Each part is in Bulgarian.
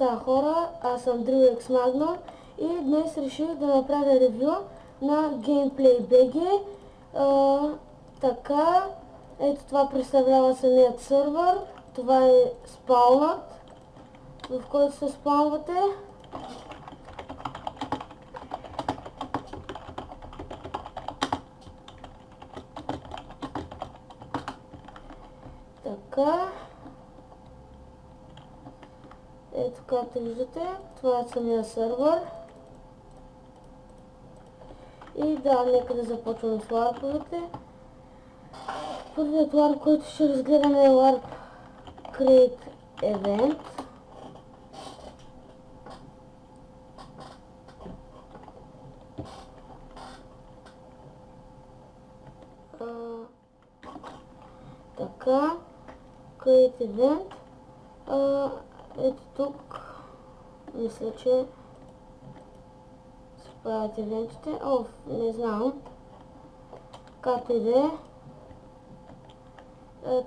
Така хора, аз съм DrillX Magno и днес реших да направя ревю на Gameplay BG. Така, ето това представлява самият сървър, това е спаунът, в който се спаунвате. Така. Ето както виждате, това е самия сървър. И да, нека да започваме с ларповете. Първият ларп, който ще разгледаме е ларп Create Event. Така, Create Event. Ето тук, мисля, че се правят евентите. Не знам. Както и да е.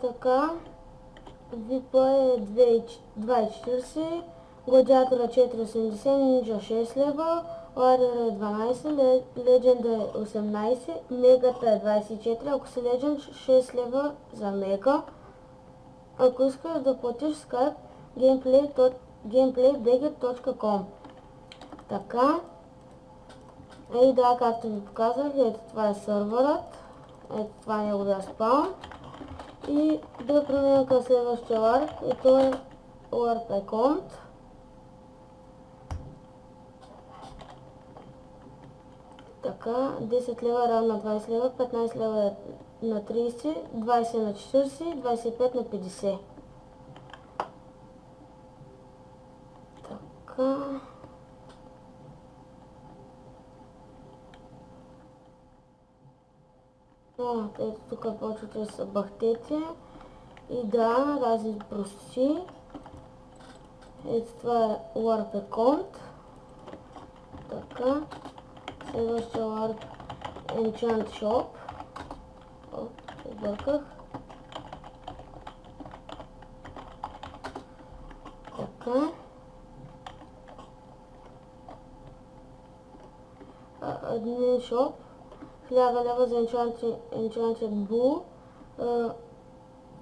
Така, VIP е 2,40, Гладиатора 4,80, Ninja 6 лева, Warrior е 12, Legend е 18, Мегата е 24, ако си Legend 6 лева за Мега. Ако искаш да платиш Skype, gameplaybg.com. Така. И да, както ви показах, ето това е сървърът. Ето това е неговия спаун. И да преминем към следващия ларп. И то е ларп Account. Така, 10 лева равно на 20 лева, 15 лева на 30, 20 на 40, 25 на 50. Така. Ето тук почвате да се бахтете. И да, разни прости. Ето това е Warp Account. Така. Следващия Warp Enchant Shop. Обърках. Така. Admin Shop. 1000 лева за Enchanted Bull,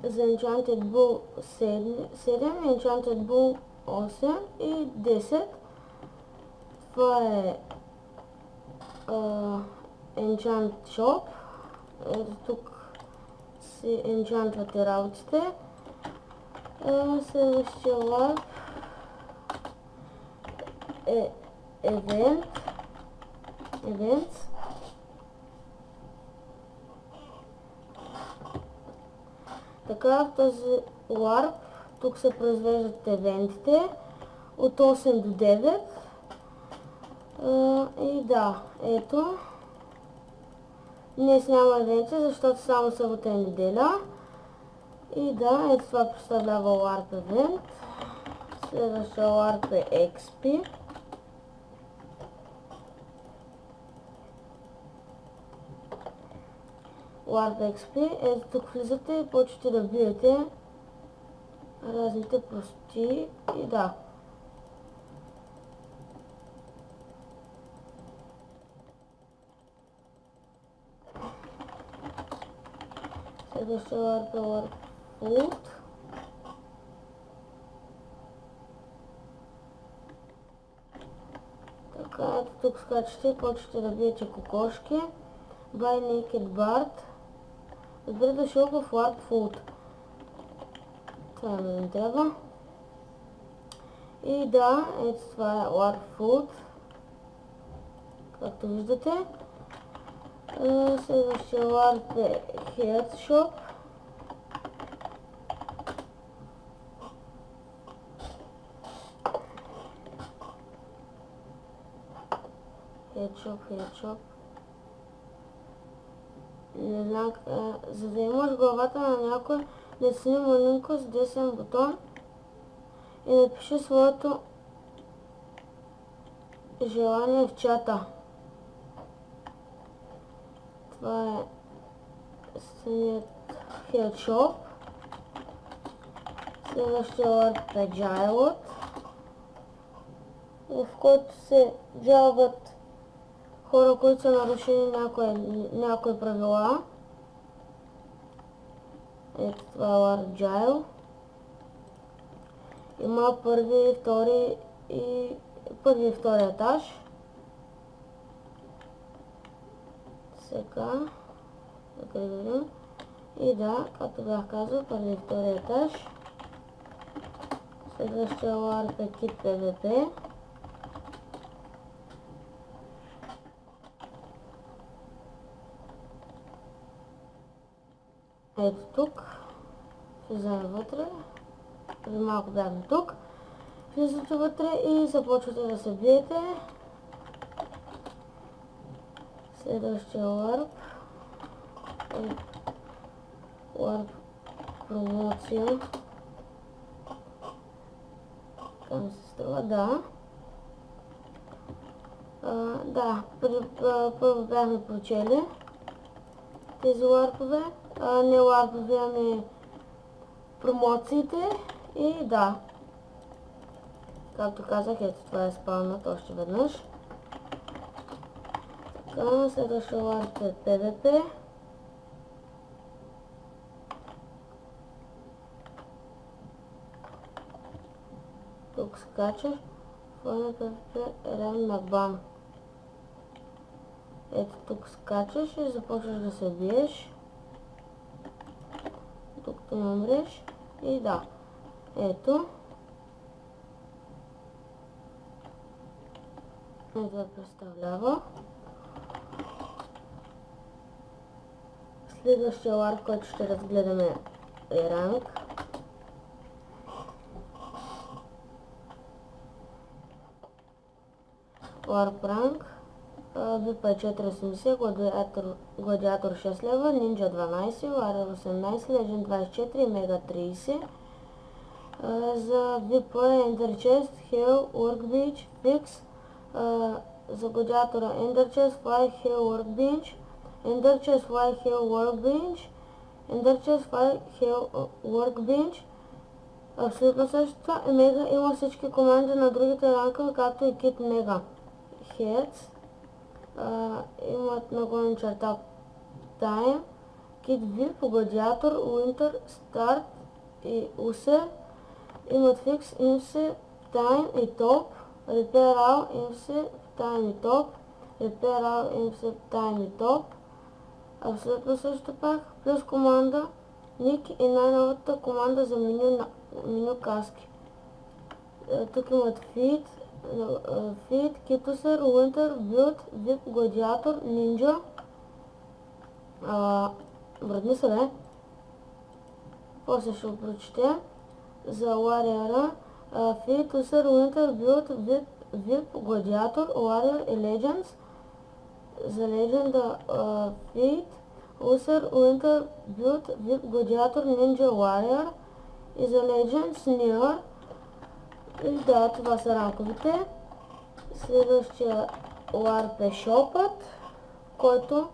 за Enchanted Bull 7, Enchanted Bull 8 и 10. Това е Enchant Shop. Ето тук си енчантвате работите. Следващия ларп е Events. Така, в този ларп тук се произвеждат евентите от 8 до 9. И да, ето. Днес няма евенти, защото само събота и неделя. И да, ето това представлява ларп евент. Следващия ларп е XP. Warp XP, ето тук влизате и почвате да биете разните прости и да. Следващия Warp е Warp Food. Така, ето тук скачате и почвате да биете кокошки. Buy Naked Bard. Добре дошъл в Warp Food. Това не трябва. И да, ето това е Warp Food. Както виждате. Следващия Warp е Head Shop. Head Shop. Не знам, за да имаш главата на някой, натисни малинко с десен бутон и напиши своето желание в чата. Това е самият Headshop. Следващия ларп е Gyrot. в който се жалват хора, които са нарушили някои правила. Ето това е Agile. Има първи и втори етаж. Сега да видим. И да, както бях казал, първи и втори етаж. Следващия LARP е Kit PvP. Ето тук. Влизаме вътре. Преди малко бяхме тук. Влизате вътре и започвате да се биете. Следващия LARP е LARP промоция. Така ми се струва, да. Да, първо бяхме прочели тези ларпове. Не ларпове, ами промоциите. И да, както казах, ето това е спаунът още веднъж. Така, следващия ларп е PvP. Тук скачаш, фона PvP равен на бам. Ето тук скачаш и започваш да се биеш. Тук не умреш. И да, ето. Това представлява. Следващия ларп, който ще разгледаме, е ранг. Ларп ранг. VIP е 480, Гладиатор 6 лева, Ninja 12, Warrior 18, Legend 24 и Mega 30. За VIP е Ender Chest, Hell, Workbench, Fix. За Гладиатора Ender Chest, Fly, Hell, Workbench, Ender Chest, Fly, Hell, Workbench, Ender Chest, Fly, Hell, Workbench. Абсолютно същото. Mega има всички команди на другите ранкове, както и Kit Mega. Heads. Имат наклонен черта Time, Kit VIP, Гладиатор, Winter, Start и User. Имат Fix, IMSI, Time и Top, Repair All, IMSI, Time и Top, Repair All, IMSI, Time и Top. Абсолютно също пак, плюс команда Nick и най-новата команда за меню каски. Тук имат Feed, Kituser, Winter, Build, VIP, Гладиатор, Ninja. Вредни са, бе. После ще го прочете. За Warrior, Feed, Kituser, Winter, Build, VIP, Гладиатор, Warrior и Legends. За Legend, Feed, Kituser, Winter, Build, VIP, Гладиатор, Ninja, Warrior. И за Legends, Near. И да, това са ранковите. Следващия ларп е шопът, който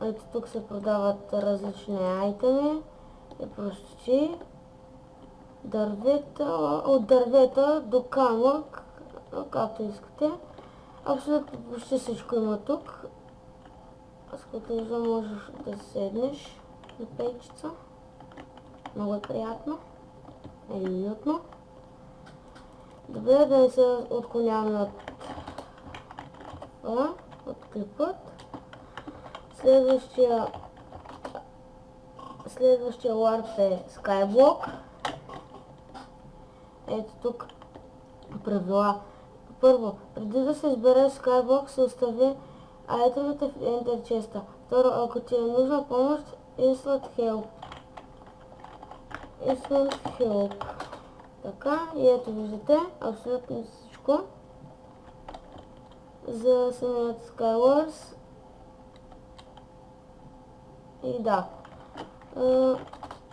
ето тук се продават различни айтеми и прости, дървета, от дървета до камък, както искате. Абсолютно почти всичко има тук. Аз като виждам, можеш да седнеш на пейчица. Много е приятно. Е уютно. Добре, да не се отклоняваме от клипът. Следващия ларп е Skyblock. Ето тук правила. Първо, преди да се избере Skyblock, се остави айтемите в Ender Chest. Второ, ако ти е нужна помощ, Instant Help. Така, и ето виждате абсолютно всичко за самият Skywars. И да.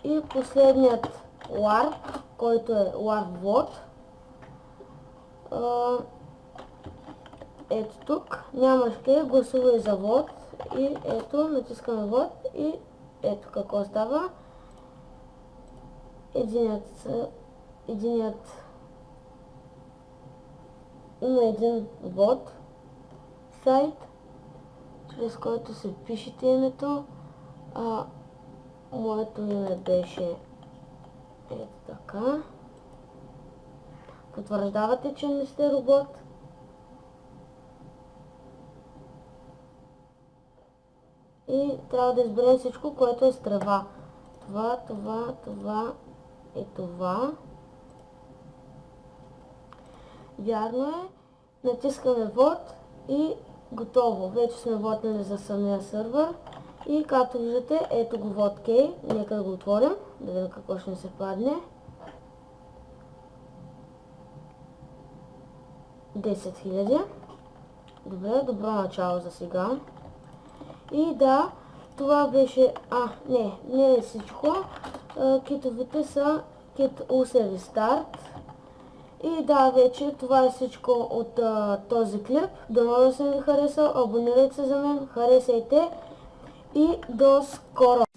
И последният ларп, който е ларп вод. Ето тук, нямаш къде, гласувай за вод. И ето, натискаме вод и ето какво става. Единият има един бот сайт, чрез който се пишете името. Моето име беше ето така. Потвърждавате, че не сте робот. И трябва да изберем всичко, което е с трева. Това и това. Вярно е. Натискаме вод и готово. Вече сме вотнали за самия сървър. И както виждате, ето го вод кей. Нека да го отворим, да видим какво ще ни се падне. 10 000. Добре, добро начало за сега. И да, това беше... не е всичко. Китовете са кит UC Restart. И да, вече това е всичко от този клип. Дано да се ви хареса. Абонирайте се за мен, харесайте и до скоро!